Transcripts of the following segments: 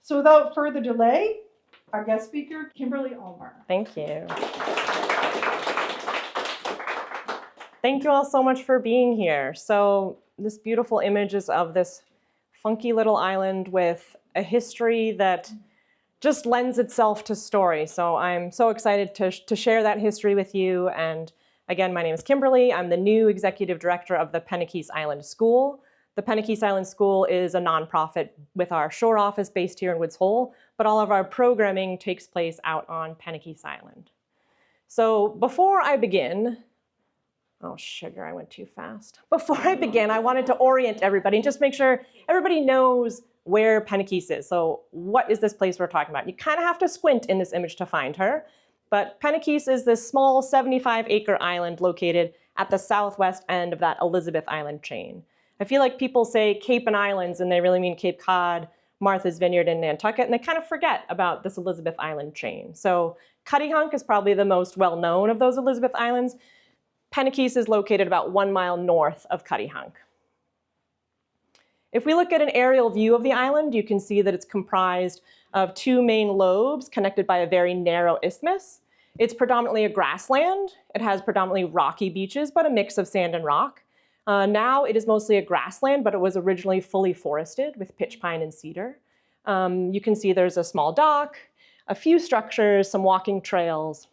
So without further delay, our guest speaker, Kimberly Ulmer. Thank you. Thank you all so much for being here. So this beautiful image is of this funky little island with a history that just lends itself to story. So I'm so excited to share that history with you. And again, my name is Kimberly. I'm the new executive director of the Penikese Island School. The Penikese Island School is a nonprofit with our shore office based here in Woods Hole, but all of our programming takes place out on Penikese Island. So before I begin, oh sugar, I went too fast. Before I begin, I wanted to orient everybody and just make sure everybody knows where Penikese is. So what is this place we're talking about? You kind of have to squint in this image to find her, but Penikese is this small 75-acre island located at the southwest end of that Elizabeth Island chain. I feel like people say Cape and Islands and they really mean Cape Cod, Martha's Vineyard, and Nantucket, and they kind of forget about this Elizabeth Island chain. So Cuttyhunk is probably the most well-known of those Elizabeth Islands. Penikese is located about 1 mile north of Cuttyhunk. If we look at an aerial view of the island, you can see that it's comprised of 2 main lobes connected by a very narrow isthmus. It's predominantly a grassland. It has predominantly rocky beaches, but a mix of sand and rock. Now it is mostly a grassland, but it was originally fully forested with pitch pine and cedar. You can see there's a small dock, a few structures, some walking trails,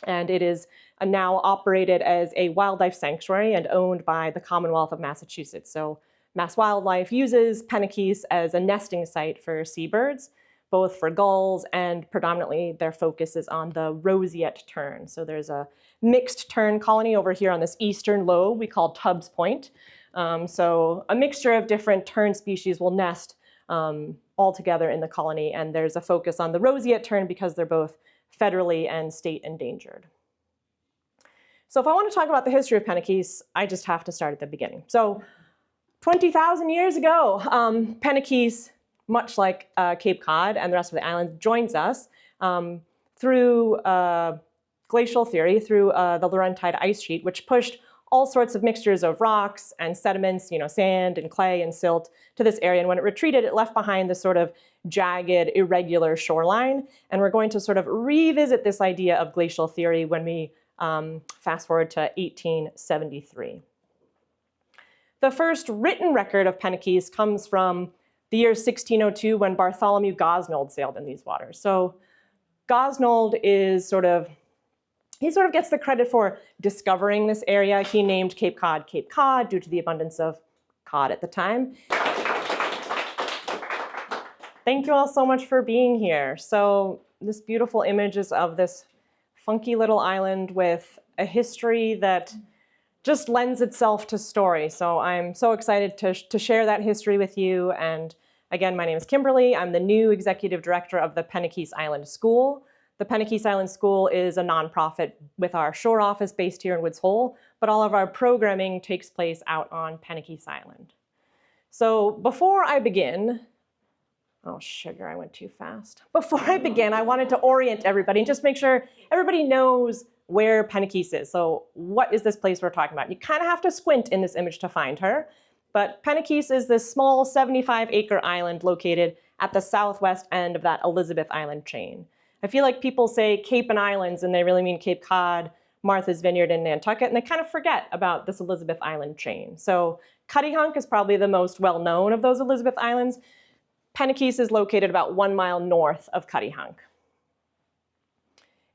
and it is now operated as a wildlife sanctuary and owned by the Commonwealth of Massachusetts. So Mass Wildlife uses Penikese as a nesting site for seabirds, both for gulls and predominantly their focus is on the roseate tern. So there's a mixed tern colony over here on this eastern lobe we call Tubbs Point. So a mixture of different tern species will nest all together in the colony, and there's a focus on the roseate tern because they're both federally and state endangered. So if I want to talk about the history of Penikese, I just have to start at the beginning. So 20,000 years ago, Penikese, much like Cape Cod and the rest of the island, joins us through glacial theory, through the Laurentide ice sheet, which pushed all sorts of mixtures of rocks and sediments, sand and clay and silt to this area. And when it retreated, it left behind this sort of jagged, irregular shoreline. And we're going to sort of revisit this idea of glacial theory when we fast forward to 1873. The first written record of Penikese comes from the year 1602 when Bartholomew Gosnold sailed in these waters. So Gosnold is he sort of gets the credit for discovering this area. He named Cape Cod due to the abundance of cod at the time. Thank you all so much for being here. So this beautiful image is of this funky little island with a history that just lends itself to story. So I'm so excited to share that history with you. And again, my name is Kimberly. I'm the new executive director of the Penikese Island School. The Penikese Island School is a nonprofit with our shore office based here in Woods Hole, but all of our programming takes place out on Penikese Island. So before I begin, oh sugar, I went too fast. Before I begin, I wanted to orient everybody and just make sure everybody knows where Penikese is. So what is this place we're talking about? You kind of have to squint in this image to find her, but Penikese is this small 75-acre island located at the southwest end of that Elizabeth Island chain. I feel like people say Cape and Islands and they really mean Cape Cod, Martha's Vineyard, and Nantucket, and they kind of forget about this Elizabeth Island chain. So Cuttyhunk is probably the most well-known of those Elizabeth Islands. Penikese is located about 1 mile north of Cuttyhunk.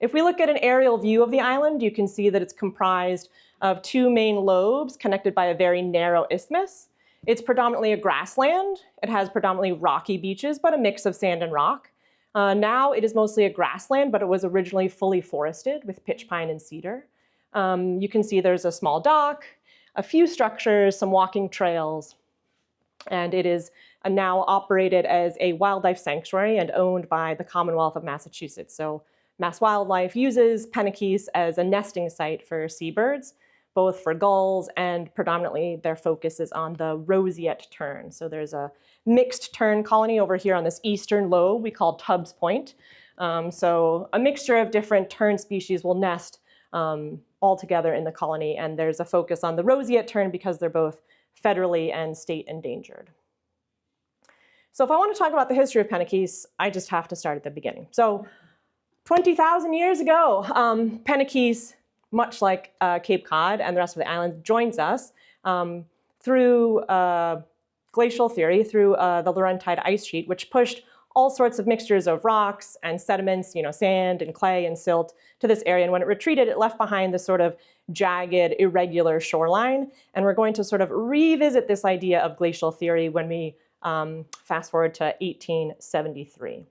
If we look at an aerial view of the island, you can see that it's comprised of 2 main lobes connected by a very narrow isthmus. It's predominantly a grassland. It has predominantly rocky beaches, but a mix of sand and rock. Now it is mostly a grassland, but it was originally fully forested with pitch pine and cedar. You can see there's a small dock, a few structures, some walking trails, and it is now operated as a wildlife sanctuary and owned by the Commonwealth of Massachusetts. So Mass Wildlife uses Penikese as a nesting site for seabirds, both for gulls and predominantly their focus is on the roseate tern. So there's a mixed tern colony over here on this eastern lobe we call Tubbs Point. So a mixture of different tern species will nest all together in the colony, and there's a focus on the roseate tern because they're both federally and state endangered. So if I want to talk about the history of Penikese, I just have to start at the beginning. So 20,000 years ago, Penikese, much like Cape Cod and the rest of the island, joins us through glacial theory, through the Laurentide ice sheet, which pushed all sorts of mixtures of rocks and sediments, sand and clay and silt to this area. And when it retreated, it left behind this sort of jagged, irregular shoreline. And we're going to sort of revisit this idea of glacial theory when we fast forward to 1873.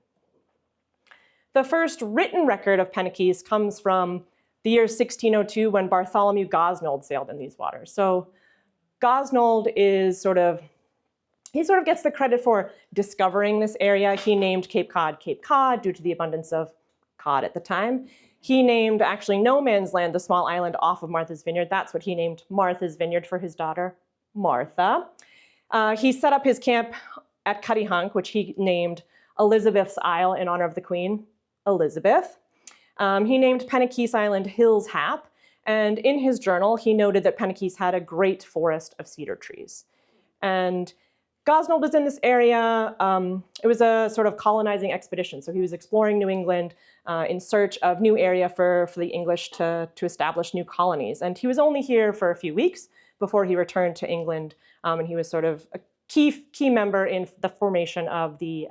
The first written record of Penikese comes from the year 1602 when Bartholomew Gosnold sailed in these waters. So Gosnold is he sort of gets the credit for discovering this area. He named Cape Cod due to the abundance of cod at the time. He named actually No Man's Land, the small island off of Martha's Vineyard. That's what he named Martha's Vineyard for his daughter, Martha. He set up his camp at Cuttyhunk, which he named Elizabeth's Isle in honor of the Queen, Elizabeth. He named Penikese Island Hill's Hap, and in his journal, he noted that Penikese had a great forest of cedar trees. And Gosnold was in this area. It was a sort of colonizing expedition. So he was exploring New England in search of new area for the English to establish new colonies. And he was only here for a few weeks before he returned to England. And he was sort of a key member in the formation of the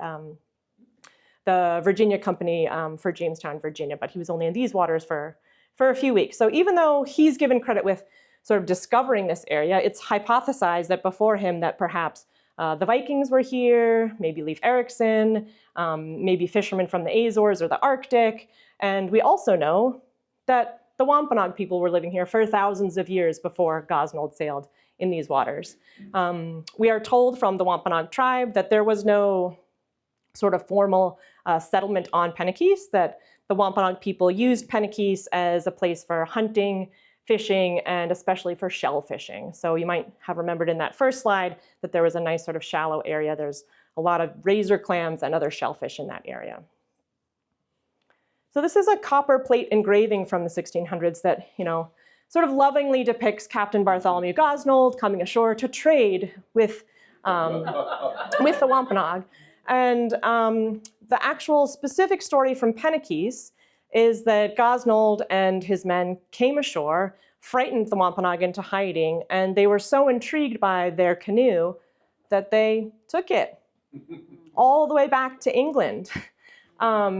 Virginia Company for Jamestown, Virginia. But he was only in these waters for a few weeks. So even though he's given credit with sort of discovering this area, it's hypothesized that before him that perhaps the Vikings were here, maybe Leif Erikson, maybe fishermen from the Azores or the Arctic. And we also know that the Wampanoag people were living here for thousands of years before Gosnold sailed in these waters. We are told from the Wampanoag tribe that there was no sort of formal settlement on Penikese, that the Wampanoag people used Penikese as a place for hunting, fishing, and especially for shell fishing. So you might have remembered in that first slide that there was a nice sort of shallow area. There's a lot of razor clams and other shellfish in that area. So this is a copper plate engraving from the 1600s that, sort of lovingly depicts Captain Bartholomew Gosnold coming ashore to trade with the Wampanoag. And the actual specific story from Penikese is that Gosnold and his men came ashore, frightened the Wampanoag into hiding, and they were so intrigued by their canoe that they took it all the way back to England.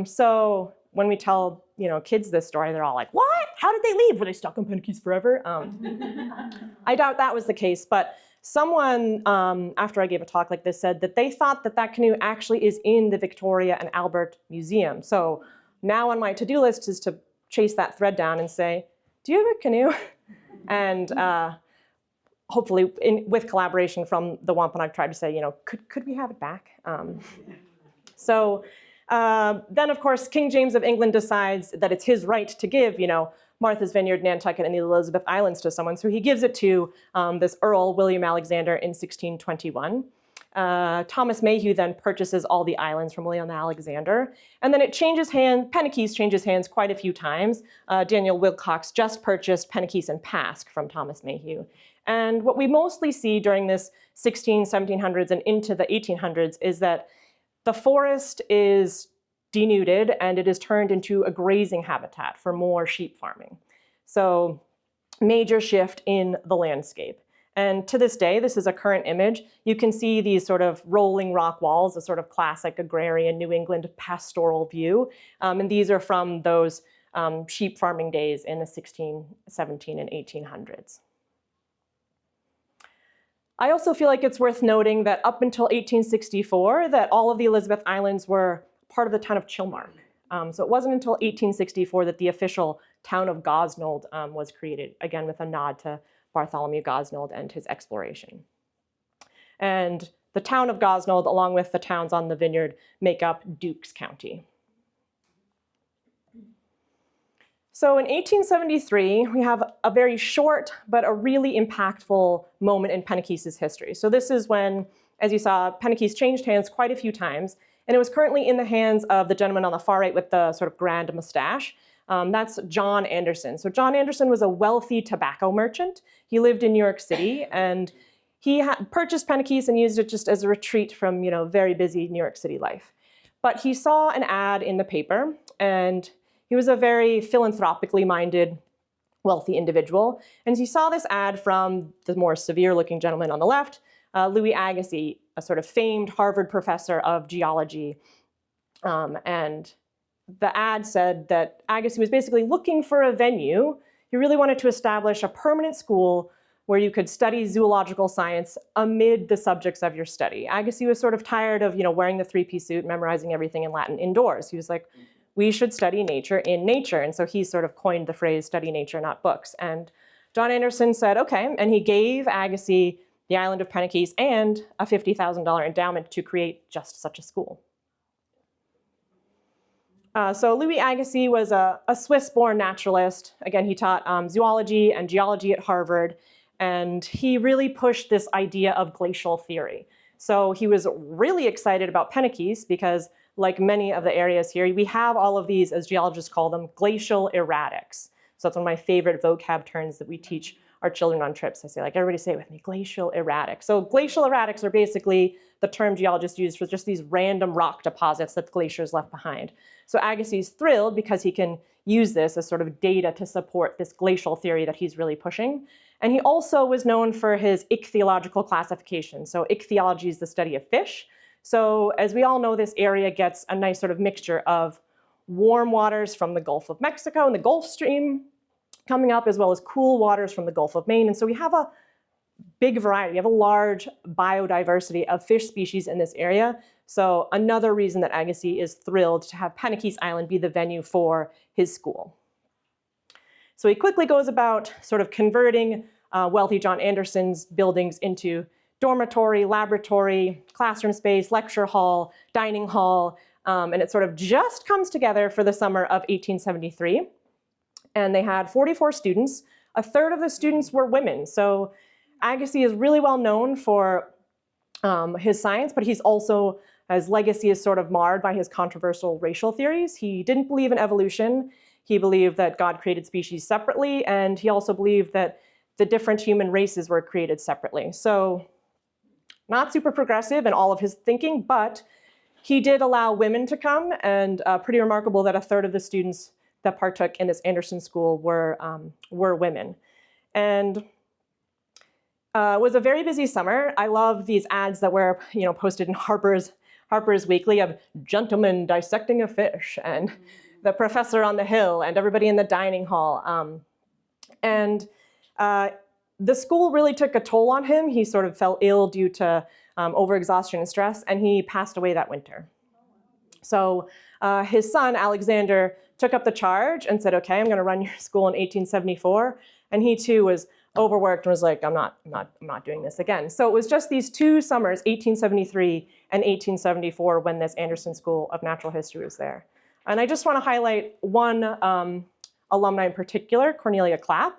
So when we tell kids this story, they're all like, "What? How did they leave? Were they stuck on Penikese forever?" I doubt that was the case, but someone, after I gave a talk like this, said that they thought that canoe actually is in the Victoria and Albert Museum. So now on my to-do list is to chase that thread down and say, "Do you have a canoe?" And hopefully with collaboration from the Wampanoag tribe to say, could we have it back? So then, of course, King James of England decides that it's his right to give, Martha's Vineyard, Nantucket, and the Elizabeth Islands to someone. So he gives it to this Earl, William Alexander, in 1621. Thomas Mayhew then purchases all the islands from William Alexander. And then it changes hands, Penikese changes hands quite a few times. Daniel Wilcox just purchased Penikese and Pask from Thomas Mayhew. And what we mostly see during this 1700s and into the 1800s is that the forest is denuded and it is turned into a grazing habitat for more sheep farming. So major shift in the landscape. And to this day, this is a current image. You can see these sort of rolling rock walls, a sort of classic agrarian New England pastoral view. And these are from those sheep farming days in the 16, 17, and 1800s. I also feel like it's worth noting that up until 1864, that all of the Elizabeth Islands were part of the town of Chilmark. So it wasn't until 1864 that the official town of Gosnold was created, again with a nod to Bartholomew Gosnold and his exploration. And the town of Gosnold, along with the towns on the vineyard, make up Dukes County. So in 1873, we have a very short but a really impactful moment in Penikese's history. So this is when, as you saw, Penikese changed hands quite a few times, and it was currently in the hands of the gentleman on the far right with the sort of grand mustache. That's John Anderson. So John Anderson was a wealthy tobacco merchant. He lived in New York City, and He purchased Penikese and used it just as a retreat from, very busy New York City life. But he saw an ad in the paper, and he was a very philanthropically minded, wealthy individual. And he saw this ad from the more severe-looking gentleman on the left, Louis Agassiz, a sort of famed Harvard professor of geology. And the ad said that Agassiz was basically looking for a venue. He really wanted to establish a permanent school where you could study zoological science amid the subjects of your study. Agassiz was sort of tired of, wearing the three-piece suit, memorizing everything in Latin indoors. He was like, we should study nature in nature. And so he sort of coined the phrase, study nature, not books. And John Anderson said, okay, and he gave Agassiz the island of Penikese and a $50,000 endowment to create just such a school. So Louis Agassiz was a Swiss-born naturalist. Again, he taught zoology and geology at Harvard. And he really pushed this idea of glacial theory. So he was really excited about Penikese because, like many of the areas here, we have all of these, as geologists call them, glacial erratics. So that's one of my favorite vocab terms that we teach our children on trips. I say, everybody say it with me, glacial erratic. So glacial erratics are basically the term geologists use for just these random rock deposits that the glaciers left behind. So Agassiz is thrilled because he can use this as sort of data to support this glacial theory that he's really pushing. And he also was known for his ichthyological classification. So ichthyology is the study of fish. So as we all know, this area gets a nice sort of mixture of warm waters from the Gulf of Mexico and the Gulf Stream coming up, as well as cool waters from the Gulf of Maine. And so we have a big variety, we have a large biodiversity of fish species in this area. So another reason that Agassiz is thrilled to have Penikese Island be the venue for his school. So he quickly goes about sort of converting wealthy John Anderson's buildings into dormitory, laboratory, classroom space, lecture hall, dining hall, and it sort of just comes together for the summer of 1873. And they had 44 students. A third of the students were women. So Agassiz is really well known for his science, but he's also, his legacy is sort of marred by his controversial racial theories. He didn't believe in evolution. He believed that God created species separately, and he also believed that the different human races were created separately. So not super progressive in all of his thinking, but he did allow women to come, and pretty remarkable that a third of the students that partook in this Anderson school were women. And it was a very busy summer. I love these ads that were posted in Harper's Weekly of gentlemen dissecting a fish and the professor on the hill and everybody in the dining hall. The school really took a toll on him. He sort of fell ill due to overexhaustion and stress, and he passed away that winter. So his son, Alexander, took up the charge and said, okay, I'm going to run your school in 1874. And he too was overworked and was like, I'm not doing this again. So it was just these two summers, 1873 and 1874, when this Anderson School of Natural History was there. And I just want to highlight one alumni in particular, Cornelia Clapp.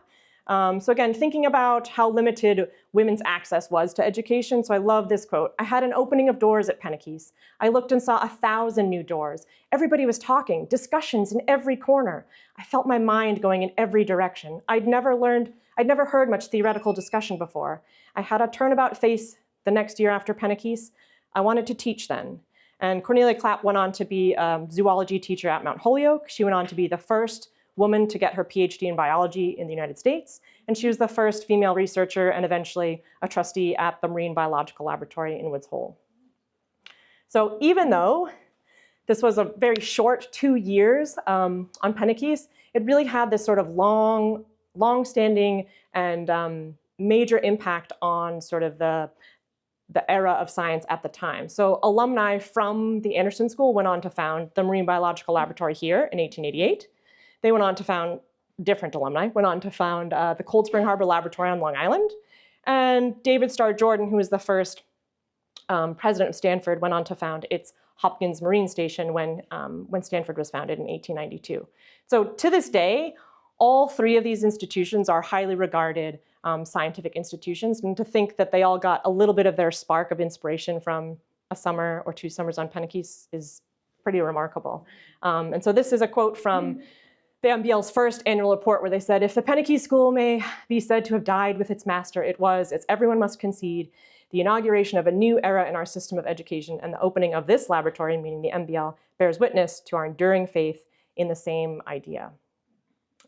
So again, thinking about how limited women's access was to education. So I love this quote. I had an opening of doors at Penikese. I looked and saw 1,000 new doors. Everybody was talking, discussions in every corner. I felt my mind going in every direction. I'd never heard much theoretical discussion before. I had a turnabout face the next year after Penikese. I wanted to teach then. And Cornelia Clapp went on to be a zoology teacher at Mount Holyoke. She went on to be the first woman to get her PhD in biology in the United States. And she was the first female researcher and eventually a trustee at the Marine Biological Laboratory in Woods Hole. So even though this was a very short 2 years on Penikese, it really had this sort of long-standing and major impact on sort of the era of science at the time. So alumni from the Anderson School went on to found the Marine Biological Laboratory here in 1888. They went on to found, different alumni, went on to found the Cold Spring Harbor Laboratory on Long Island. And David Starr Jordan, who was the first president of Stanford, went on to found its Hopkins Marine Station when Stanford was founded in 1892. So to this day, all three of these institutions are highly regarded scientific institutions. And to think that they all got a little bit of their spark of inspiration from a summer or 2 summers on Penikese is pretty remarkable. And so this is a quote from the MBL's first annual report where they said, if the Penikese school may be said to have died with its master, it was, as everyone must concede, the inauguration of a new era in our system of education, and the opening of this laboratory, meaning the MBL, bears witness to our enduring faith in the same idea.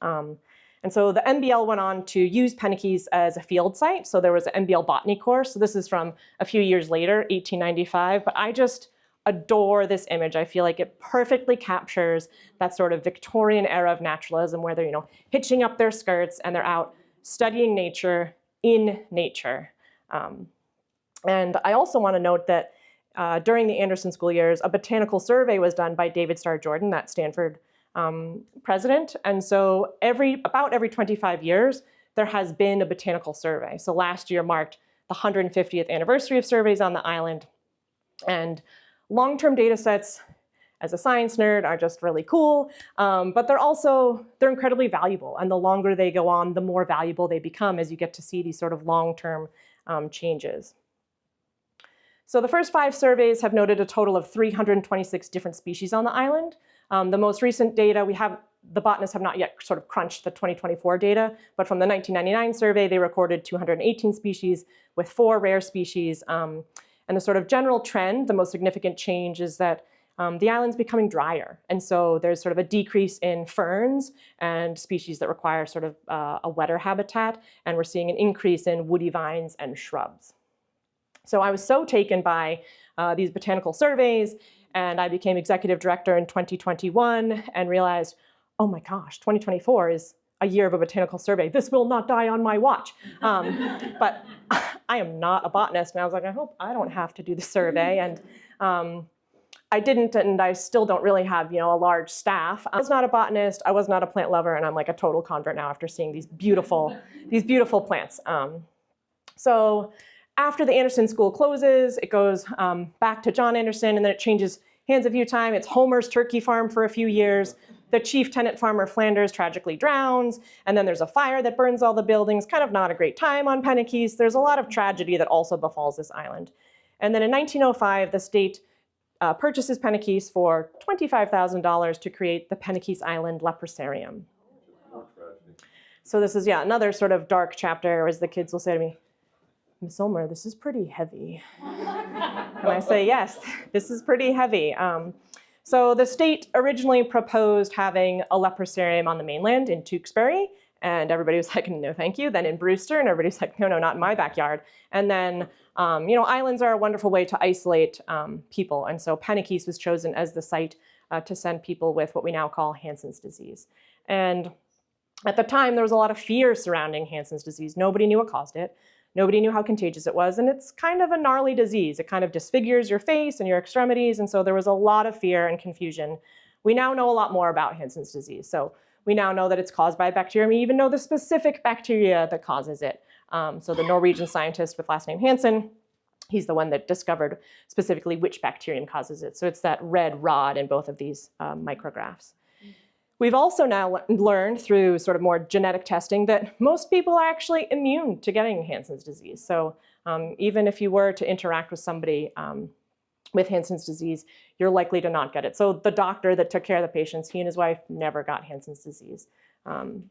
And so the MBL went on to use Penikese as a field site. So there was an MBL botany course. So this is from a few years later, 1895. But I just adore this image. I feel like it perfectly captures that sort of Victorian era of naturalism where they're, hitching up their skirts and they're out studying nature in nature. And I also want to note that during the Anderson School years, a botanical survey was done by David Starr Jordan, that Stanford president. And so about every 25 years, there has been a botanical survey. So last year marked the 150th anniversary of surveys on the island. And long-term data sets, as a science nerd, are just really cool, but they're incredibly valuable. And the longer they go on, the more valuable they become as you get to see these sort of long-term changes. So the first 5 surveys have noted a total of 326 different species on the island. The most recent data, the botanists have not yet sort of crunched the 2024 data, but from the 1999 survey, they recorded 218 species with 4 rare species. And the sort of general trend, the most significant change is that the island's becoming drier. And so there's sort of a decrease in ferns and species that require sort of a wetter habitat. And we're seeing an increase in woody vines and shrubs. So I was so taken by these botanical surveys, and I became executive director in 2021 and realized, oh my gosh, 2024 is a year of a botanical survey. This will not die on my watch. But I am not a botanist, and I was like, I hope I don't have to do the survey. And I didn't, and I still don't really have, a large staff. I was not a botanist, I was not a plant lover, and I'm like a total convert now after seeing these beautiful plants. So after the Anderson School closes, it goes back to John Anderson, and then it changes hands a few times. It's Homer's turkey farm for a few years. The chief tenant farmer Flanders tragically drowns, and then there's a fire that burns all the buildings. Kind of not a great time on Penikese. There's a lot of tragedy that also befalls this island. And then in 1905, the state purchases Penikese for $25,000 to create the Penikese Island Leprosarium. So this is, another sort of dark chapter, as the kids will say to me, Miss Ulmer, this is pretty heavy. And I say, yes, this is pretty heavy. So the state originally proposed having a leprosarium on the mainland in Tewksbury, and everybody was like, no, thank you. Then in Brewster, and everybody's like, no, not in my backyard. And then, islands are a wonderful way to isolate people. And so Penikese was chosen as the site to send people with what we now call Hansen's disease. And at the time, there was a lot of fear surrounding Hansen's disease. Nobody knew what caused it. Nobody knew how contagious it was, and it's kind of a gnarly disease. It kind of disfigures your face and your extremities, and so there was a lot of fear and confusion. We now know a lot more about Hansen's disease. So we now know that it's caused by a bacterium. We even know the specific bacteria that causes it. So the Norwegian scientist with last name Hansen, he's the one that discovered specifically which bacterium causes it. So it's that red rod in both of these micrographs. We've also now learned through sort of more genetic testing that most people are actually immune to getting Hansen's disease. So even if you were to interact with somebody with Hansen's disease, you're likely to not get it. So the doctor that took care of the patients, he and his wife never got Hansen's disease. And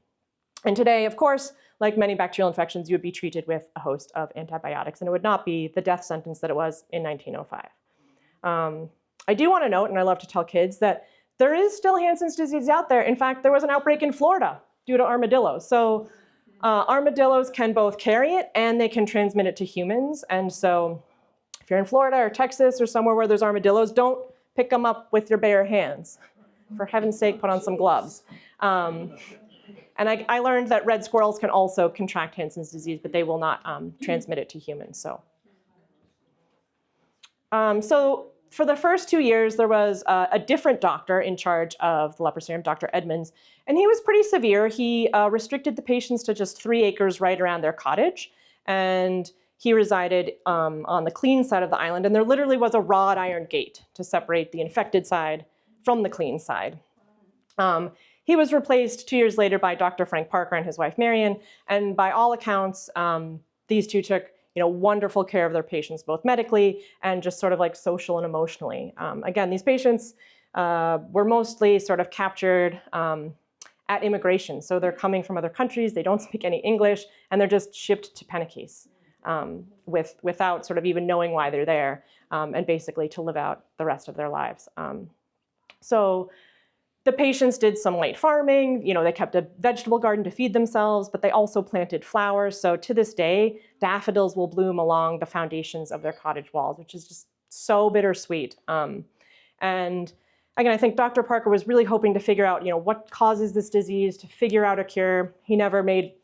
today, of course, like many bacterial infections, you would be treated with a host of antibiotics, and it would not be the death sentence that it was in 1905. I do want to note, and I love to tell kids, that there is still Hansen's disease out there. In fact, there was an outbreak in Florida due to armadillos. So armadillos can both carry it and they can transmit it to humans. And so if you're in Florida or Texas or somewhere where there's armadillos, don't pick them up with your bare hands. For heaven's sake, put on some gloves. And I learned that red squirrels can also contract Hansen's disease, but they will not transmit it to humans. So for the first 2 years, there was a different doctor in charge of the leprosarium, Dr. Edmonds, and he was pretty severe. He restricted the patients to just 3 acres right around their cottage, and he resided on the clean side of the island, and there literally was a wrought iron gate to separate the infected side from the clean side. He was replaced 2 years later by Dr. Frank Parker and his wife Marion, and by all accounts, these two took wonderful care of their patients, both medically and just sort of like social and emotionally. Again, these patients were mostly sort of captured at immigration. So they're coming from other countries, they don't speak any English, and they're just shipped to Penikese without sort of even knowing why they're there, and basically to live out the rest of their lives. So the patients did some light farming. They kept a vegetable garden to feed themselves, but they also planted flowers. So to this day, daffodils will bloom along the foundations of their cottage walls, which is just so bittersweet. And again, I think Dr. Parker was really hoping to figure out, what causes this disease, to figure out a cure. He never made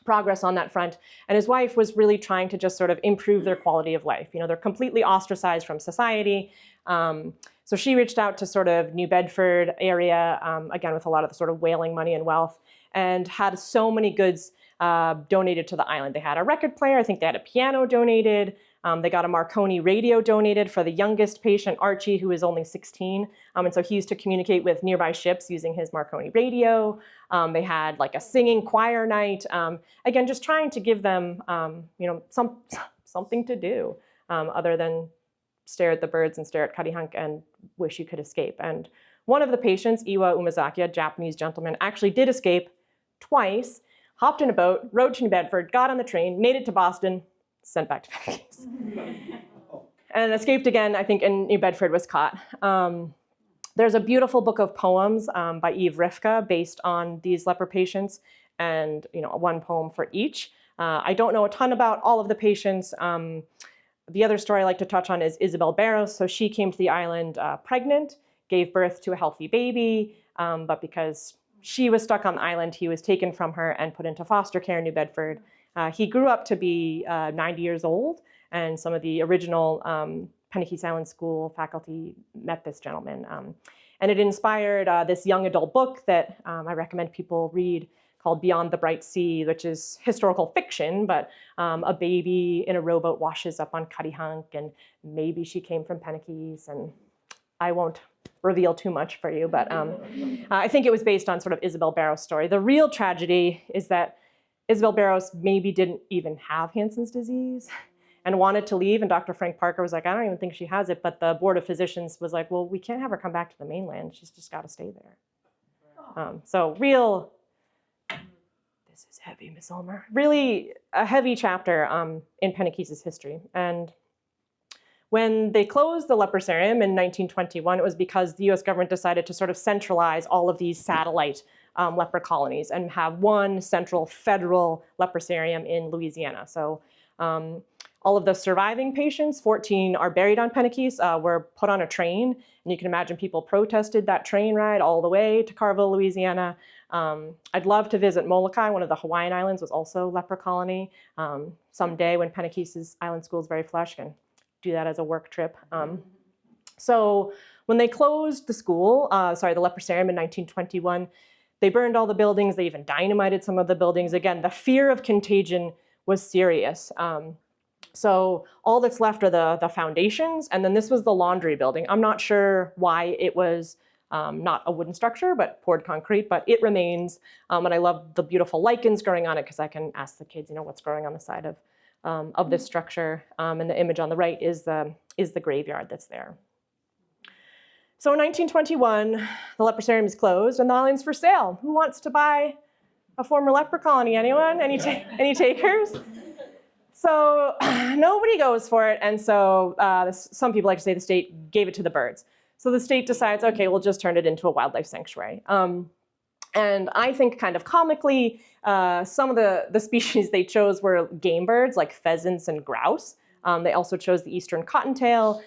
progress on that front. And his wife was really trying to just sort of improve their quality of life. They're completely ostracized from society. So she reached out to sort of New Bedford area, again, with a lot of the sort of whaling money and wealth, and had so many goods donated to the island. They had a record player. I think they had a piano donated. They got a Marconi radio donated for the youngest patient, Archie, who was only 16. And so he used to communicate with nearby ships using his Marconi radio. They had like a singing choir night. Again, just trying to give them, something to do other than stare at the birds and stare at Karihunk and wish you could escape. And one of the patients, Iwa Umezaki, a Japanese gentleman, actually did escape twice, hopped in a boat, rode to New Bedford, got on the train, made it to Boston, sent back to Penikese. And escaped again, I think, in New Bedford, was caught. There's a beautiful book of poems by Eve Rifka based on these leper patients, and one poem for each. I don't know a ton about all of the patients. The other story I like to touch on is Isabel Barros. So she came to the island pregnant, gave birth to a healthy baby, but because she was stuck on the island, he was taken from her and put into foster care in New Bedford. He grew up to be 90 years old, and some of the original Penikese Island School faculty met this gentleman. And it inspired this young adult book that I recommend people read, called Beyond the Bright Sea, which is historical fiction, but a baby in a rowboat washes up on Karihunk, and maybe she came from Penikese, and I won't reveal too much for you, but I think it was based on sort of Isabel Barros' story. The real tragedy is that Isabel Barros maybe didn't even have Hansen's disease and wanted to leave, and Dr. Frank Parker was like, I don't even think she has it, but the Board of Physicians was like, well, we can't have her come back to the mainland. She's just got to stay there. So real, this is heavy, Miss Ulmer, really a heavy chapter in Penikese's history. And when they closed the leprosarium in 1921, it was because the US government decided to sort of centralize all of these satellite leper colonies and have one central federal leprosarium in Louisiana. So all of the surviving patients, 14 are buried on Penikese, were put on a train. And you can imagine people protested that train ride all the way to Carville, Louisiana. I'd love to visit Molokai. One of the Hawaiian islands was also a leper colony. Someday when Penikese's island school is very flush, can do that as a work trip. So when they closed the school, the leprosarium in 1921, they burned all the buildings. They even dynamited some of the buildings. Again, the fear of contagion was serious. So all that's left are the foundations, and then this was the laundry building. I'm not sure why it was not a wooden structure, but poured concrete, but it remains. And I love the beautiful lichens growing on it, because I can ask the kids, what's growing on the side of this structure. And the image on the right is the graveyard that's there. So in 1921, the leprosarium is closed and the island's for sale. Who wants to buy a former leper colony? Anyone? Any takers? So nobody goes for it. And so some people like to say the state gave it to the birds. So the state decides, okay, we'll just turn it into a wildlife sanctuary. And I think kind of comically, some of the species they chose were game birds like pheasants and grouse. They also chose the eastern cottontail,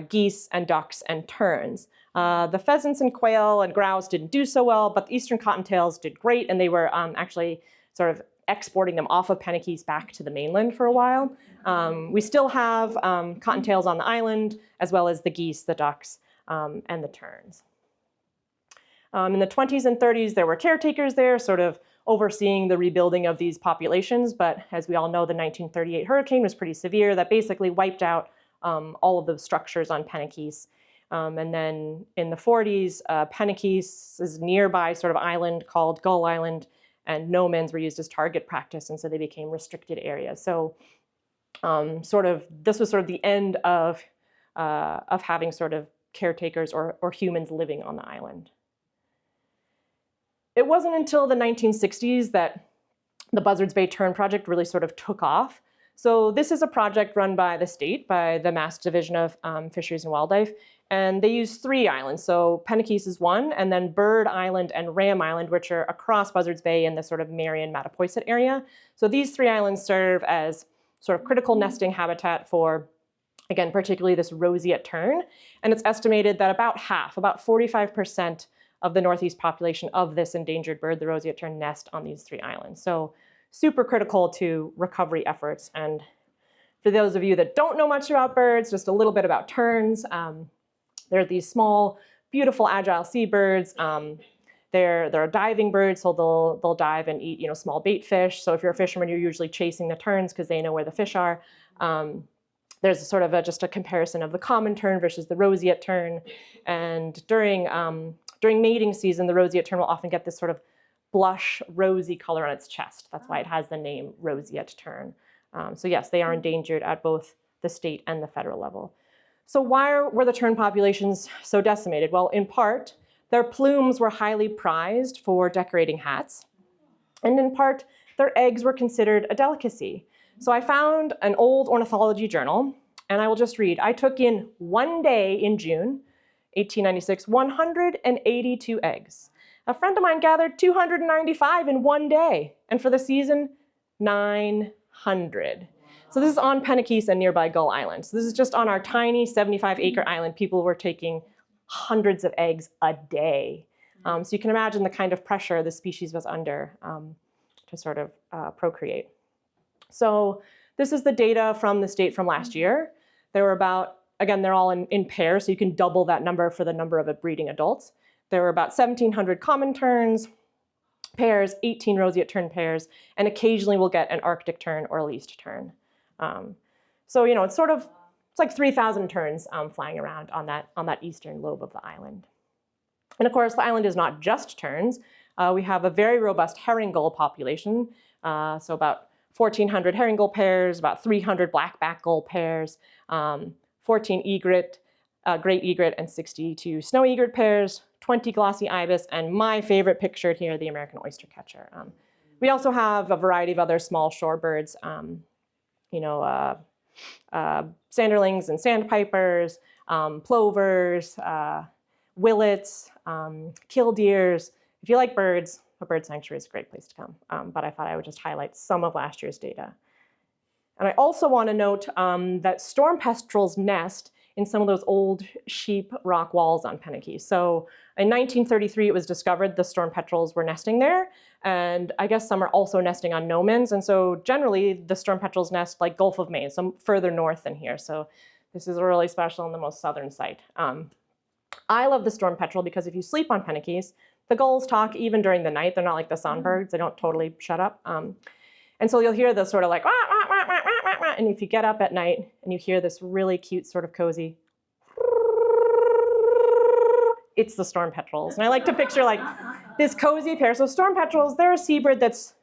geese and ducks and terns. The pheasants and quail and grouse didn't do so well, but the eastern cottontails did great, and they were actually sort of exporting them off of Penikese back to the mainland for a while. We still have cottontails on the island, as well as the geese, the ducks, and the terns. In the 20s and 30s, there were caretakers there, sort of overseeing the rebuilding of these populations, but as we all know, the 1938 hurricane was pretty severe. That basically wiped out all of the structures on Penikese. And then in the 40s, Penikese's nearby sort of island called Gull Island and nomans were used as target practice, and so they became restricted areas. So this was sort of the end of having sort of caretakers or humans living on the island. it wasn't until the 1960s that the Buzzards Bay Tern Project really sort of took off. So this is a project run by the state, by the Mass Division of Fisheries and Wildlife, and they use 3 islands. So Penikese is one, and then Bird Island and Ram Island, which are across Buzzards Bay in the sort of Marion Mattapoisett area. So these 3 islands serve as sort of critical nesting habitat for, again, particularly this roseate tern. And it's estimated that about 45% of the Northeast population of this endangered bird, the roseate tern, nest on these 3 islands. So super critical to recovery efforts. And for those of you that don't know much about birds, just a little bit about terns. They're these small, beautiful, agile seabirds. They're a diving bird, so they'll dive and eat, small bait fish. So if you're a fisherman, you're usually chasing the terns because they know where the fish are. There's sort of just a comparison of the common tern versus the roseate tern. And during mating season, the roseate tern will often get this sort of blush rosy color on its chest. That's why it has the name roseate tern. So yes, they are endangered at both the state and the federal level. So why were the tern populations so decimated? Well, in part, their plumes were highly prized for decorating hats. And in part, their eggs were considered a delicacy. So I found an old ornithology journal, and I will just read. I took in one day in June, 1896, 182 eggs. A friend of mine gathered 295 in one day, and for the season, 900. So this is on Penikese and nearby Gull Island. So this is just on our tiny 75-acre island. People were taking hundreds of eggs a day. So you can imagine the kind of pressure the species was under to sort of procreate. So this is the data from the state from last year. There were about, again, they're all in pairs, so you can double that number for the number of breeding adults. There were about 1,700 common terns pairs, 18 roseate tern pairs, and occasionally we'll get an Arctic tern or a least tern. So it's like 3,000 terns flying around on that eastern lobe of the island. And of course, the island is not just terns. We have a very robust herring gull population, so about 1,400 herring gull pairs, about 300 blackback gull pairs, 14 egret, great egret, and 62 snow egret pairs, 20 glossy ibis, and my favorite pictured here, the American oyster catcher. We also have a variety of other small shore sanderlings and sandpipers, plovers, willets, killdeers. If you like birds, a bird sanctuary is a great place to come. But I thought I would just highlight some of last year's data. And I also want to note that storm petrels nest in some of those old sheep rock walls on Penikese. So in 1933, it was discovered the storm petrels were nesting there. And I guess some are also nesting on nomans. And so generally, the storm petrels nest like Gulf of Maine, so further north than here. So this is really special in the most southern site. I love the storm petrel because if you sleep on Penikese, the gulls talk even during the night. They're not like the songbirds. They don't totally shut up. And so you'll hear this sort of like, wah, wah, wah, wah, wah, wah, and if you get up at night and you hear this really cute sort of cozy, it's the storm petrels. And I like to picture like this cozy pair. So storm petrels, they're a seabird that's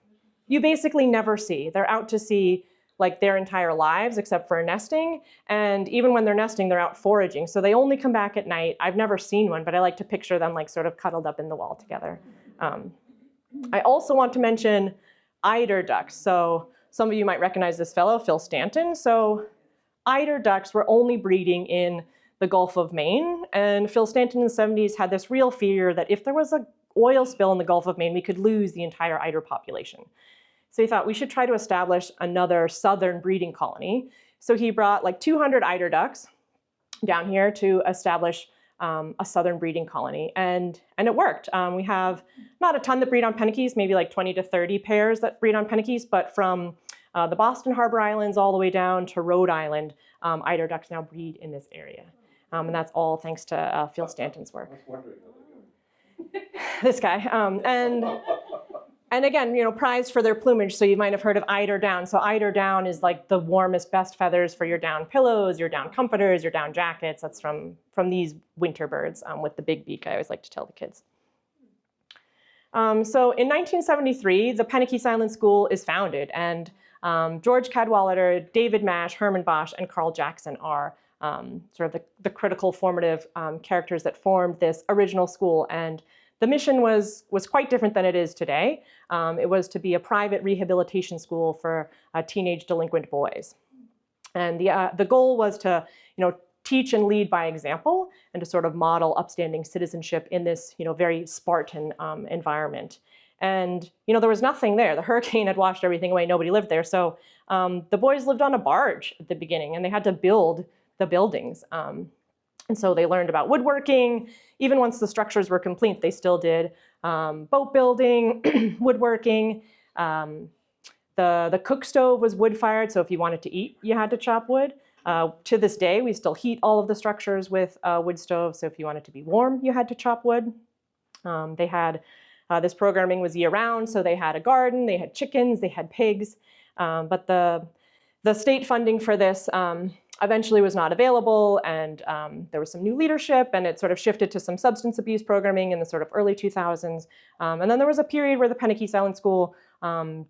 you basically never see. They're out to sea like their entire lives except for nesting. And even when they're nesting, they're out foraging. So they only come back at night. I've never seen one, but I like to picture them like sort of cuddled up in the wall together. I also want to mention eider ducks. So some of you might recognize this fellow, Phil Stanton. So eider ducks were only breeding in the Gulf of Maine. And Phil Stanton in the 70s had this real fear that if there was an oil spill in the Gulf of Maine, we could lose the entire eider population. So he thought we should try to establish another southern breeding colony. So he brought like 200 eider ducks down here to establish a southern breeding colony, and it worked. We have not a ton that breed on Penikese, maybe like 20 to 30 pairs that breed on Penikese, but from the Boston Harbor Islands all the way down to Rhode Island, eider ducks now breed in this area. And that's all thanks to Phil Stanton's work. I was wondering how they go. This guy. And again, prized for their plumage. So you might have heard of eider down. So eider down is like the warmest, best feathers for your down pillows, your down comforters, your down jackets. That's from these winter birds with the big beak, I always like to tell the kids. So in 1973, the Penikese Island School is founded. And George Cadwallader, David Mash, Herman Bosch, and Carl Jackson are sort of the critical formative characters that formed this original school. And the mission was quite different than it is today. It was to be a private rehabilitation school for teenage delinquent boys. And the goal was to, teach and lead by example and to sort of model upstanding citizenship in this, very Spartan environment. And, there was nothing there. The hurricane had washed everything away. Nobody lived there. So the boys lived on a barge at the beginning, and they had to build the buildings. And so they learned about woodworking. Even once the structures were complete, they still did boat building, woodworking. The cook stove was wood-fired, so if you wanted to eat, you had to chop wood. To this day, we still heat all of the structures with wood stoves, so if you wanted to be warm, you had to chop wood. They had, this programming was year-round, so they had a garden, they had chickens, they had pigs, but the state funding for this eventually was not available, and there was some new leadership, and it sort of shifted to some substance abuse programming in the sort of early 2000s. And then there was a period where the Penikese Island School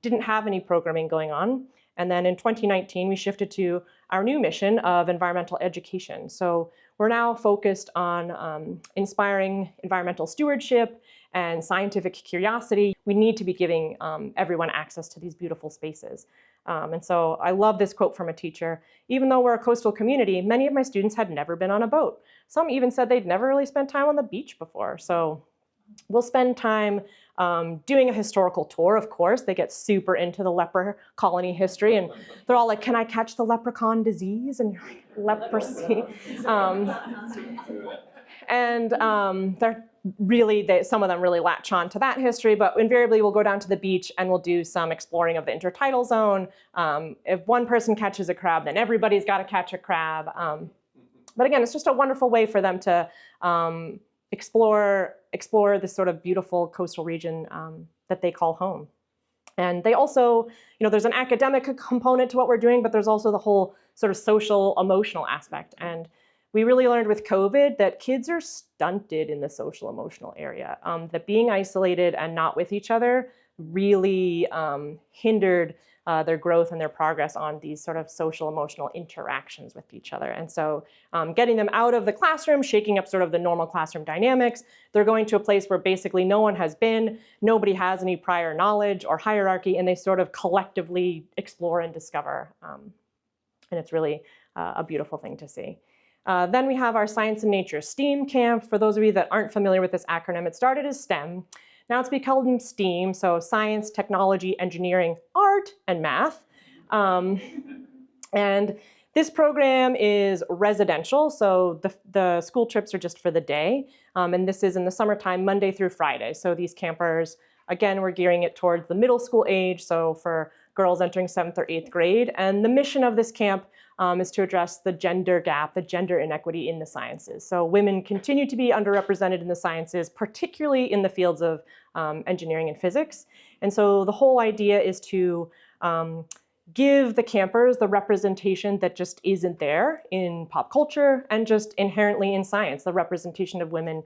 didn't have any programming going on. And then in 2019, we shifted to our new mission of environmental education. So we're now focused on inspiring environmental stewardship and scientific curiosity. We need to be giving everyone access to these beautiful spaces. And so I love this quote from a teacher. Even though we're a coastal community, many of my students had never been on a boat. Some even said they'd never really spent time on the beach before. So we'll spend time doing a historical tour, of course. They get super into the leper colony history, and they're all like, can I catch the leprechaun disease and leprosy? They're really, some of them really latch on to that history, but invariably we'll go down to the beach and we'll do some exploring of the intertidal zone. If one person catches a crab, then everybody's got to catch a crab. But again, it's just a wonderful way for them to explore this sort of beautiful coastal region that they call home. And they also, there's an academic component to what we're doing, but there's also the whole sort of social, emotional aspect. And we really learned with COVID that kids are stunted in the social emotional area, that being isolated and not with each other really hindered their growth and their progress on these sort of social emotional interactions with each other. And so getting them out of the classroom, shaking up sort of the normal classroom dynamics, they're going to a place where basically no one has been, nobody has any prior knowledge or hierarchy, and they sort of collectively explore and discover. And it's really a beautiful thing to see. Then we have our Science and Nature STEAM camp. For those of you that aren't familiar with this acronym, it started as STEM. Now it's become STEAM, so science, technology, engineering, art, and math. And this program is residential, so the school trips are just for the day. And this is in the summertime, Monday through Friday. So these campers, again, we're gearing it towards the middle school age, so for girls entering 7th or 8th grade. And the mission of this camp is to address the gender gap, the gender inequity in the sciences. So women continue to be underrepresented in the sciences, particularly in the fields of engineering and physics. And so the whole idea is to give the campers the representation that just isn't there in pop culture and just inherently in science. The representation of women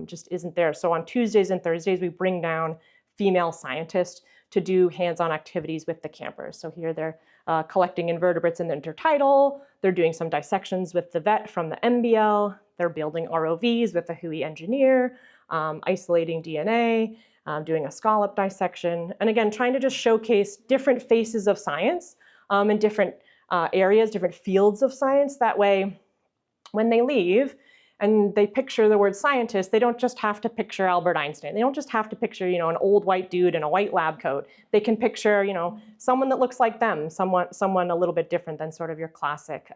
just isn't there. So on Tuesdays and Thursdays, we bring down female scientists to do hands-on activities with the campers. So here they're collecting invertebrates in the intertidal, they're doing some dissections with the vet from the MBL, they're building ROVs with the WHOI engineer, isolating DNA, doing a scallop dissection, and again, trying to just showcase different faces of science in different areas, different fields of science. That way, when they leave, and they picture the word scientist, they don't just have to picture Albert Einstein. They don't just have to picture, an old white dude in a white lab coat. They can picture, someone that looks like them, someone a little bit different than sort of your classic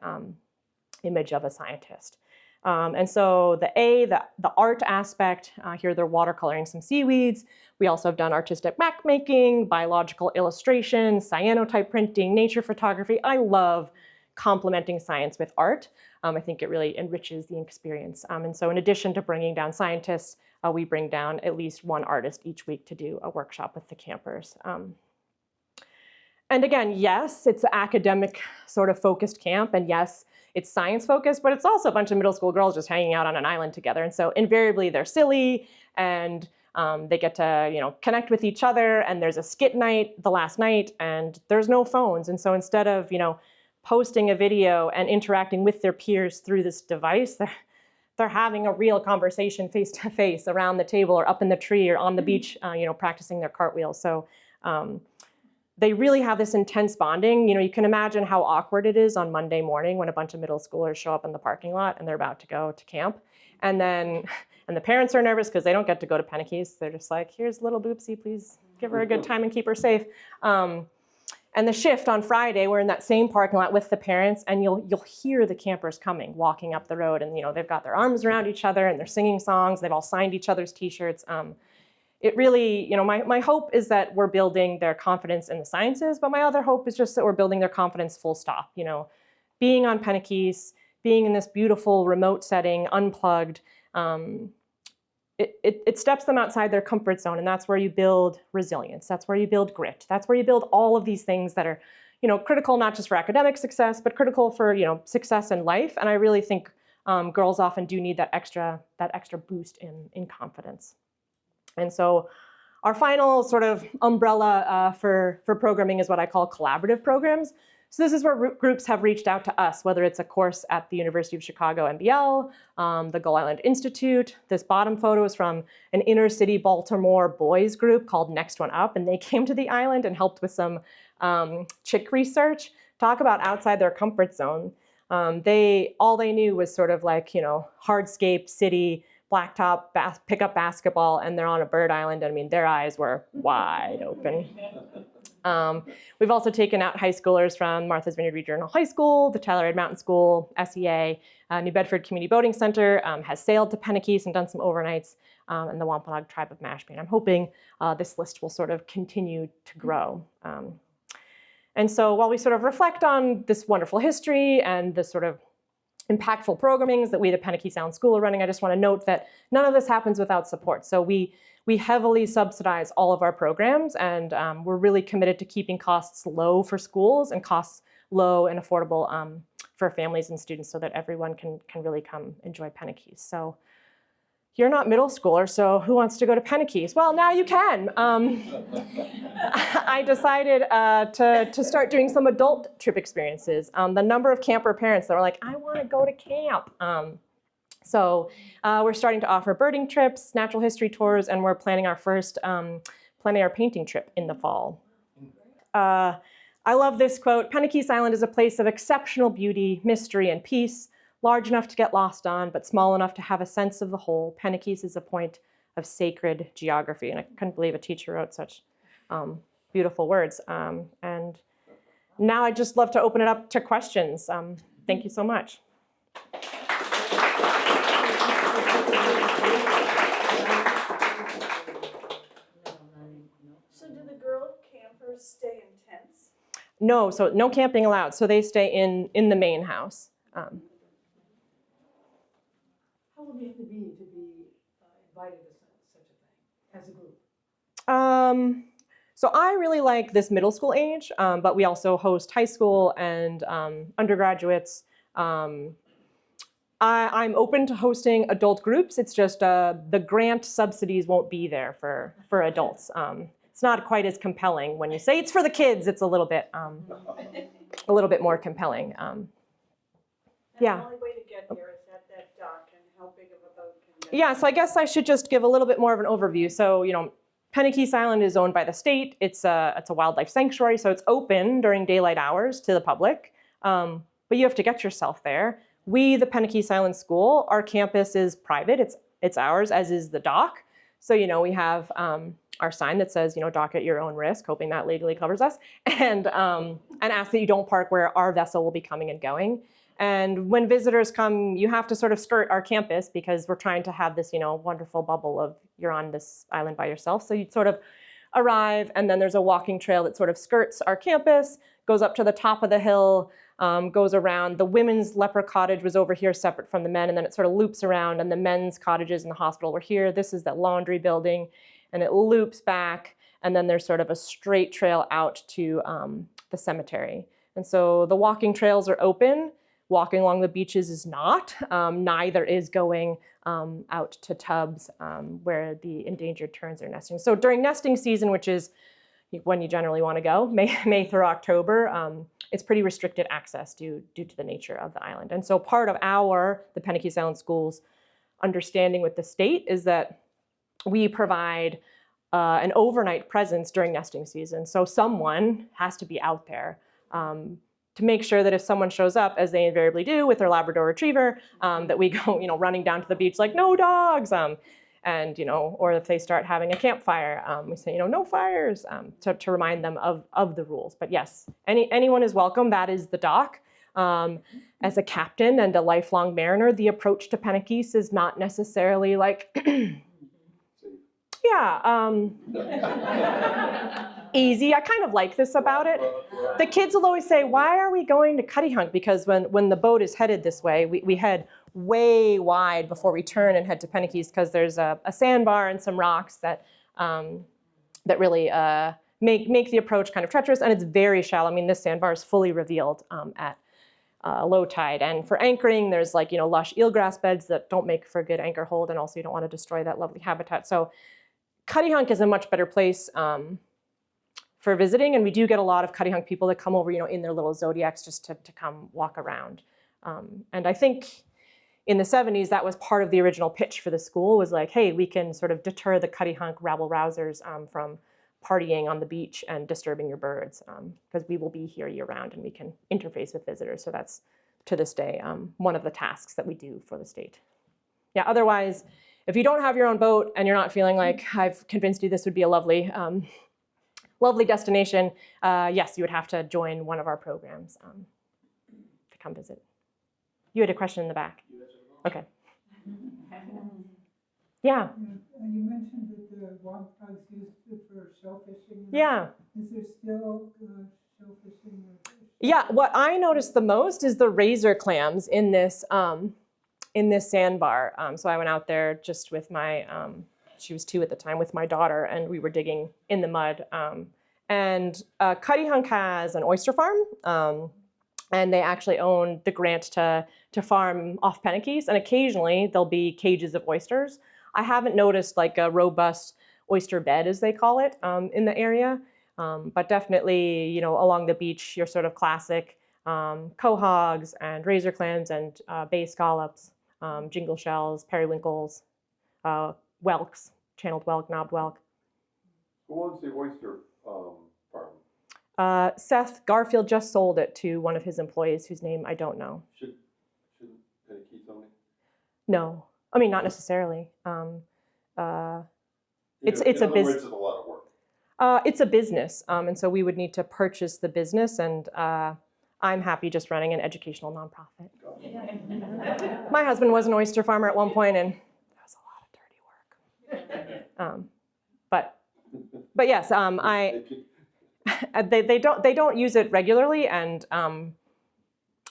image of a scientist. And so the art aspect, here they're watercoloring some seaweeds. We also have done artistic map making, biological illustration, cyanotype printing, nature photography. I love complementing science with art. I think it really enriches the experience. And so in addition to bringing down scientists, we bring down at least one artist each week to do a workshop with the campers. And again, yes, it's an academic sort of focused camp, and yes, it's science focused, but it's also a bunch of middle school girls just hanging out on an island together. And so invariably they're silly, and they get to connect with each other, and there's a skit night the last night, and there's no phones. And so instead of posting a video and interacting with their peers through this device, they're having a real conversation face to face around the table or up in the tree or on the beach, practicing their cartwheels. So they really have this intense bonding. You can imagine how awkward it is on Monday morning when a bunch of middle schoolers show up in the parking lot and they're about to go to camp. And the parents are nervous because they don't get to go to Penikese. They're just like, here's little Boopsie, please give her a good time and keep her safe. And the shift on Friday, we're in that same parking lot with the parents, and you'll hear the campers coming, walking up the road, and they've got their arms around each other and they're singing songs. They've all signed each other's T-shirts. It really, my hope is that we're building their confidence in the sciences, but my other hope is just that we're building their confidence full stop. Being on Penikese, being in this beautiful remote setting, unplugged, it steps them outside their comfort zone, and that's where you build resilience. That's where you build grit. That's where you build all of these things that are, critical not just for academic success, but critical for, success in life. And I really think girls often do need that extra boost in confidence. And so our final sort of umbrella for programming is what I call collaborative programs. So this is where groups have reached out to us, whether it's a course at the University of Chicago MBL, the Gull Island Institute. This bottom photo is from an inner city Baltimore boys group called Next One Up, and they came to the island and helped with some chick research. Talk about outside their comfort zone. All they knew was sort of like, hardscape, city, blacktop, pickup basketball, and they're on a bird island. I mean, their eyes were wide open. We've also taken out high schoolers from Martha's Vineyard Regional High School, the Telluride Mountain School, SEA, New Bedford Community Boating Center has sailed to Penikese and done some overnights, and the Wampanoag Tribe of Mashpee. I'm hoping this list will sort of continue to grow. And so while we sort of reflect on this wonderful history and the sort of impactful programmings that we, the Penikese Island School, are running, I just want to note that none of this happens without support. So we heavily subsidize all of our programs, and we're really committed to keeping costs low for schools and costs low and affordable for families and students so that everyone can really come enjoy Penikese. So you're not middle schooler, so who wants to go to Penikese? Well, now you can. I decided to start doing some adult trip experiences. The number of camper parents that were like, I want to go to camp. So we're starting to offer birding trips, natural history tours, and we're planning our first plein air painting trip in the fall. I love this quote: Penikese Island is a place of exceptional beauty, mystery, and peace, large enough to get lost on, but small enough to have a sense of the whole. Penikese is a point of sacred geography. And I couldn't believe a teacher wrote such beautiful words. And now I'd just love to open it up to questions. Thank you so much. So do the girl campers stay in tents? No, so no camping allowed. So they stay in the main house. How old do you have to be invited to such a thing as a group? So I really like this middle school age, but we also host high school and undergraduates. I'm open to hosting adult groups. It's just the grant subsidies won't be there for adults. It's not quite as compelling. When you say it's for the kids, it's a little bit more compelling. Yeah. The only way to get here is at that dock, and how big of a boat can you? Yeah, so I guess I should just give a little bit more of an overview. So, Penikese Island is owned by the state. It's a wildlife sanctuary, so it's open during daylight hours to the public, but you have to get yourself there. We, the Penikese Island School, our campus is private. It's ours, as is the dock. So, we have our sign that says, dock at your own risk, hoping that legally covers us, and ask that you don't park where our vessel will be coming and going. And when visitors come, you have to sort of skirt our campus because we're trying to have this, wonderful bubble of you're on this island by yourself. So you'd sort of arrive, and then there's a walking trail that sort of skirts our campus, goes up to the top of the hill, goes around. The women's leper cottage was over here separate from the men, and then it sort of loops around, and the men's cottages in the hospital were here. This is that laundry building, and it loops back, and then there's sort of a straight trail out to the cemetery. And so the walking trails are open. Walking along the beaches is not. Neither is going out to tubs where the endangered terns are nesting. So during nesting season, which is when you generally want to go, May through October, it's pretty restricted access due to the nature of the island. And so part of the Penikese Island School's understanding with the state is that we provide an overnight presence during nesting season. So someone has to be out there to make sure that if someone shows up, as they invariably do with their Labrador Retriever, that we go, running down to the beach like, no dogs, and, or if they start having a campfire, we say, no fires, to remind them of the rules. But yes, anyone is welcome. That is the dock. As a captain and a lifelong mariner, the approach to Penikese is not necessarily like, easy. I kind of like this about it. The kids will always say, why are we going to Cuttyhunk? Because when the boat is headed this way, we head way wide before we turn and head to Penikese, because there's a sandbar and some rocks that really make the approach kind of treacherous, and it's very shallow. I mean, this sandbar is fully revealed at low tide. And for anchoring, there's lush eelgrass beds that don't make for a good anchor hold, and also you don't want to destroy that lovely habitat. So Cuttyhunk is a much better place for visiting, and we do get a lot of Cuttyhunk people that come over, in their little Zodiacs just to come walk around. And I think in the 70s, that was part of the original pitch for the school, was like, hey, we can sort of deter the Cuttyhunk rabble-rousers from partying on the beach and disturbing your birds, because we will be here year-round and we can interface with visitors. So that's, to this day, one of the tasks that we do for the state. Yeah, otherwise, if you don't have your own boat and you're not feeling like I've convinced you this would be a lovely, lovely destination, yes, you would have to join one of our programs to come visit. You had a question in the back. Okay. Yeah. You mentioned that the water bugs used it for shellfishing. Yeah. Is there still shellfishing? Yeah, what I noticed the most is the razor clams in this sandbar. So I went out there just with my, she was 2 at the time, with my daughter, and we were digging in the mud. And Cuttyhunk has an oyster farm, and they actually own the grant to farm off Penikese, and occasionally there'll be cages of oysters. I haven't noticed like a robust oyster bed, as they call it, in the area, but definitely, along the beach, your sort of classic quahogs and razor clams and bay scallops, jingle shells, periwinkles, whelks, channeled whelk, knobbed whelk. Who owns the oyster farm? Seth Garfield just sold it to one of his employees, whose name I don't know. Shouldn't Penikese own it? No, I mean, not necessarily. It's a business. In other words, it's a lot of work. It's a business, and so we would need to purchase the business, and I'm happy just running an educational nonprofit. My husband was an oyster farmer at one point, and that was a lot of dirty work. But yes, they don't use it regularly, and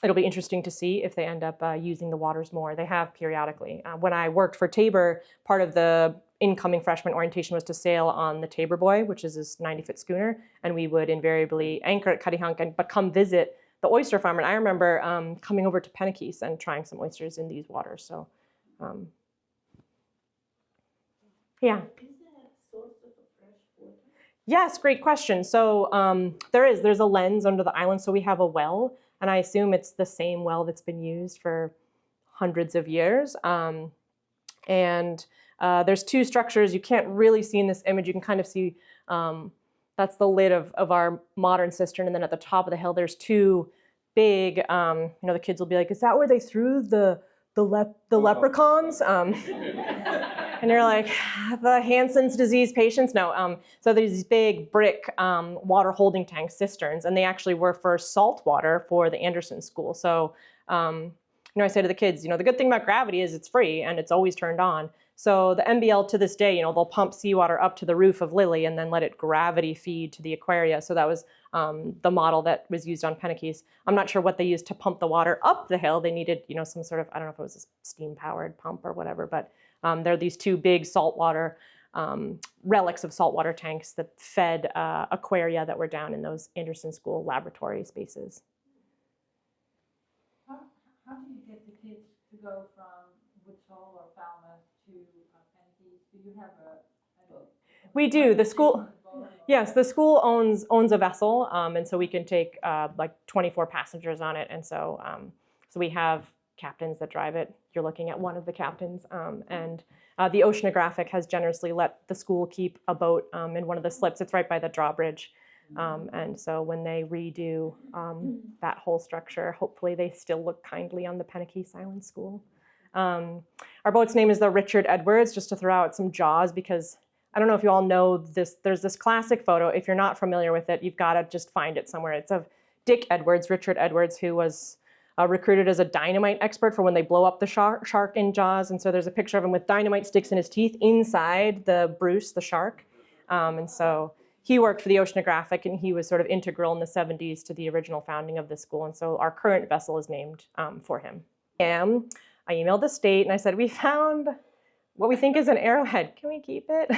it'll be interesting to see if they end up using the waters more. They have periodically. When I worked for Tabor, part of the incoming freshman orientation was to sail on the Tabor Boy, which is this 90-foot schooner, and we would invariably anchor at Cuttyhunk, but come visit the oyster farm. And I remember coming over to Penikese and trying some oysters in these waters. So, yeah. Yes, great question. So there's a lens under the island. So we have a well, and I assume it's the same well that's been used for hundreds of years. And there's 2 structures you can't really see in this image. You can kind of see that's the lid of our modern cistern. And then at the top of the hill, there's 2 big, the kids will be like, is that where they threw the leprechauns? And you're like, the Hansen's disease patients? No. So there's these big brick water holding tank cisterns, and they actually were for salt water for the Anderson School. So, I say to the kids, the good thing about gravity is it's free and it's always turned on. So the MBL to this day, they'll pump seawater up to the roof of Lily and then let it gravity feed to the aquaria. So that was the model that was used on Penikese. I'm not sure what they used to pump the water up the hill. They needed, some sort of, I don't know if it was a steam-powered pump or whatever, but there are these 2 big saltwater relics of saltwater tanks that fed aquaria that were down in those Anderson School laboratory spaces. How do you get the kids to go from Woods Hole or Falmouth to Penikese? Do you have We do. The school, yes, the school owns a vessel, and so we can take like 24 passengers on it, and so we have captains that drive it. You're looking at one of the captains. And the oceanographic has generously let the school keep a boat in one of the slips. It's right by the drawbridge. And so when they redo that whole structure, hopefully they still look kindly on the Penikese Island School. Our boat's name is the Richard Edwards, just to throw out some jaws, because I don't know if you all know this. There's this classic photo. If you're not familiar with it, you've got to just find it somewhere. It's of Dick Edwards, Richard Edwards, who was recruited as a dynamite expert for when they blow up the shark in Jaws. And so there's a picture of him with dynamite sticks in his teeth inside the Bruce, the shark. And so he worked for the oceanographic, and he was sort of integral in the 70s to the original founding of the school. And so our current vessel is named for him. I emailed the state and I said, we found what we think is an arrowhead. Can we keep it?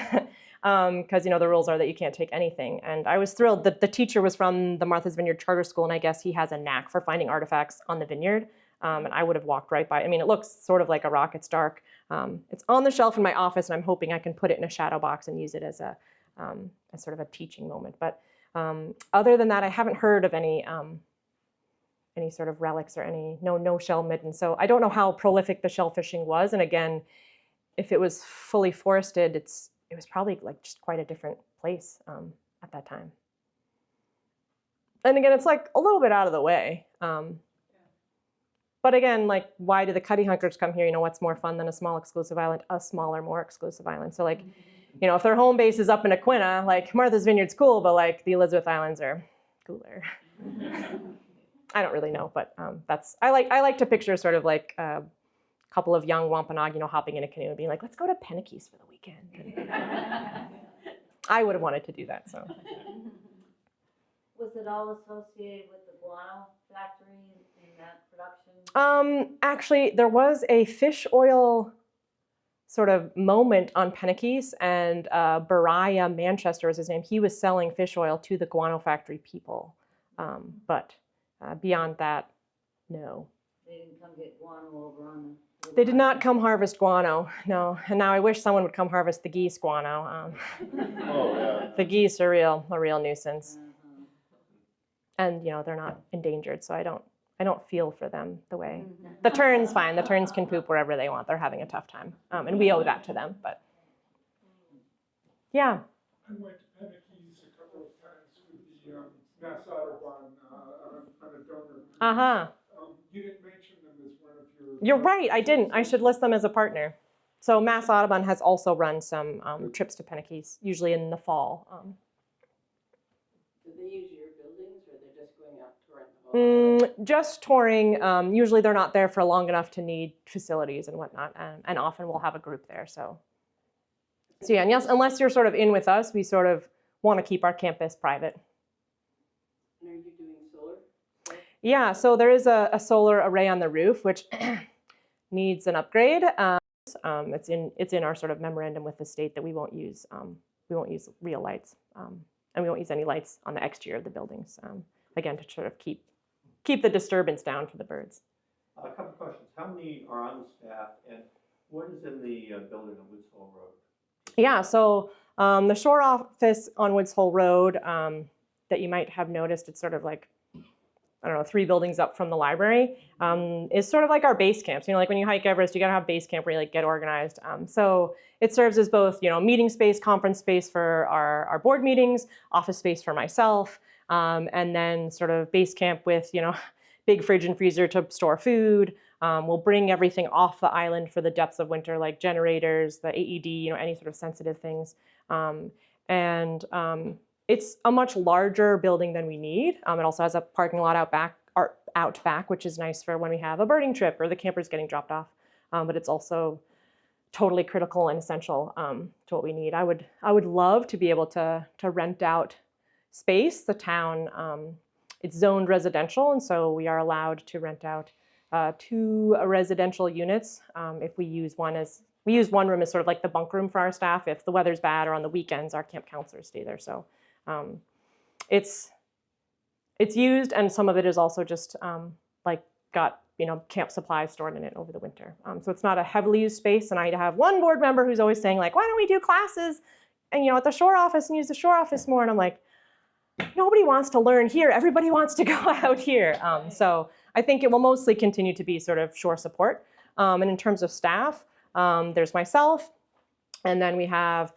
Because the rules are that you can't take anything. And I was thrilled that the teacher was from the Martha's Vineyard Charter School, and I guess he has a knack for finding artifacts on the vineyard. And I would have walked right by. I mean, it looks sort of like a rock. It's dark. It's on the shelf in my office, and I'm hoping I can put it in a shadow box and use it as sort of a teaching moment. But other than that, I haven't heard of any sort of relics or no shell middens. So I don't know how prolific the shell fishing was. And again, if it was fully forested, it was probably like just quite a different place at that time. And again, it's like a little bit out of the way. But again, like, why do the cutty hunkers come here? What's more fun than a small exclusive island? A smaller, more exclusive island. So like, if their home base is up in Aquina, like Martha's Vineyard's cool, but like the Elizabeth Islands are cooler. I don't really know, but I like to picture sort of like a couple of young Wampanoag, hopping in a canoe and being like, let's go to Penikese for the weekend. I would have wanted to do that. So. Was it all associated with the guano factory in that production? Actually, there was a fish oil sort of moment on Penikese, and Bariah Manchester was his name. He was selling fish oil to the guano factory people, but beyond that, no. They didn't come get guano over on the... They did not come harvest guano, no. And now I wish someone would come harvest the geese guano. Oh, yeah. The geese are a real nuisance. And they're not endangered, so I don't feel for them the way. The tern's fine. The terns can poop wherever they want. They're having a tough time, and we owe that to them. But yeah. I went to Penikese a couple of times with the Mass Audubon on a donor. You didn't mention them as one of your... You're right. I didn't. I should list them as a partner. So Mass Audubon has also run some trips to Penikese, usually in the fall. Do they use your buildings, or they're just going out touring the whole Just touring. Usually they're not there for long enough to need facilities and whatnot, and often we'll have a group there. So yeah, and yes, unless you're sort of in with us, we sort of want to keep our campus private. And are you doing solar? Yeah, so there is a solar array on the roof, which needs an upgrade. It's in our sort of memorandum with the state that we won't use real lights, and we won't use any lights on the exterior of the buildings. Again, to sort of keep the disturbance down for the birds. A couple of questions. How many are on the staff, and what is in the building on Woods Hole Road? Yeah, so the shore office on Woods Hole Road that you might have noticed, it's sort of like, I don't know, 3 buildings up from the library, is sort of like our base camps. Like when you hike Everest, you gotta have base camp where you like get organized. So it serves as both, meeting space, conference space for our board meetings, office space for myself, and then sort of base camp with, big fridge and freezer to store food. We'll bring everything off the island for the depths of winter, like generators, the AED, any sort of sensitive things. It's a much larger building than we need. It also has a parking lot out back, which is nice for when we have a birding trip or the campers getting dropped off. But it's also totally critical and essential to what we need. I would love to be able to rent out space. The town, it's zoned residential, and so we are allowed to rent out 2 residential units. If we use one room as sort of like the bunk room for our staff. If the weather's bad or on the weekends, our camp counselors stay there. So it's used, and some of it is also just got camp supplies stored in it over the winter. So it's not a heavily used space, and I have one board member who's always saying like, why don't we do classes and at the shore office and use the shore office more? And I'm like, nobody wants to learn here. Everybody wants to go out here. So I think it will mostly continue to be sort of shore support. And in terms of staff, there's myself, and then we have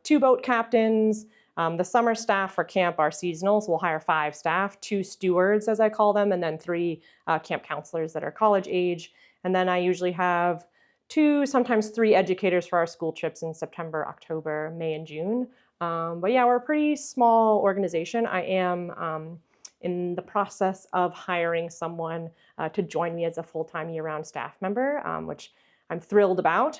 2 boat captains. The summer staff for camp are seasonal, so we'll hire 5 staff, 2 stewards, as I call them, and then 3 camp counselors that are college age. And then I usually have 2, sometimes 3 educators for our school trips in September, October, May, and June. But yeah, we're a pretty small organization. I am in the process of hiring someone to join me as a full-time year-round staff member, which I'm thrilled about.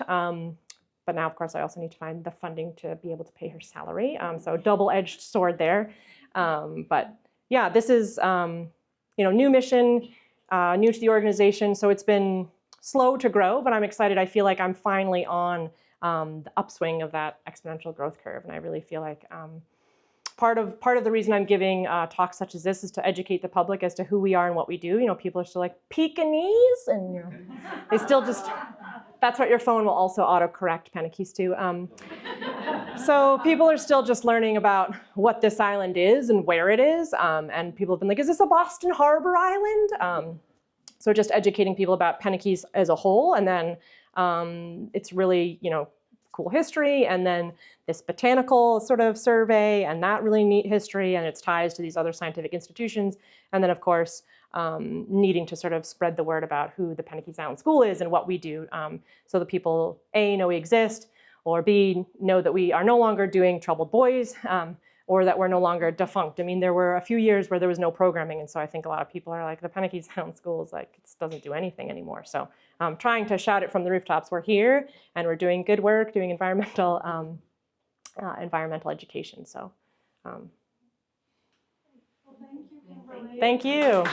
But now, of course, I also need to find the funding to be able to pay her salary. So double-edged sword there. But yeah, this is new mission, new to the organization. So it's been slow to grow, but I'm excited. I feel like I'm finally on the upswing of that exponential growth curve, and I really feel like part of the reason I'm giving talks such as this is to educate the public as to who we are and what we do. People are still like Pekinese, and they still just. That's what your phone will also autocorrect Penikese to. So people are still just learning about what this island is and where it is, and people have been like, "Is this a Boston Harbor island?" So just educating people about Penikese as a whole, and then it's really, cool history, and then this botanical sort of survey, and that really neat history, and its ties to these other scientific institutions, and then of course needing to sort of spread the word about who the Penikese Island School is and what we do, so that people A, know we exist, or B, know that we are no longer doing troubled boys, or that we're no longer defunct. I mean, there were a few years where there was no programming, and so I think a lot of people are like, the Penikese Island School is like, it doesn't do anything anymore. So I'm trying to shout it from the rooftops. We're here, and we're doing good work, doing environmental education. So Well, thank you, Kimberly. thank you.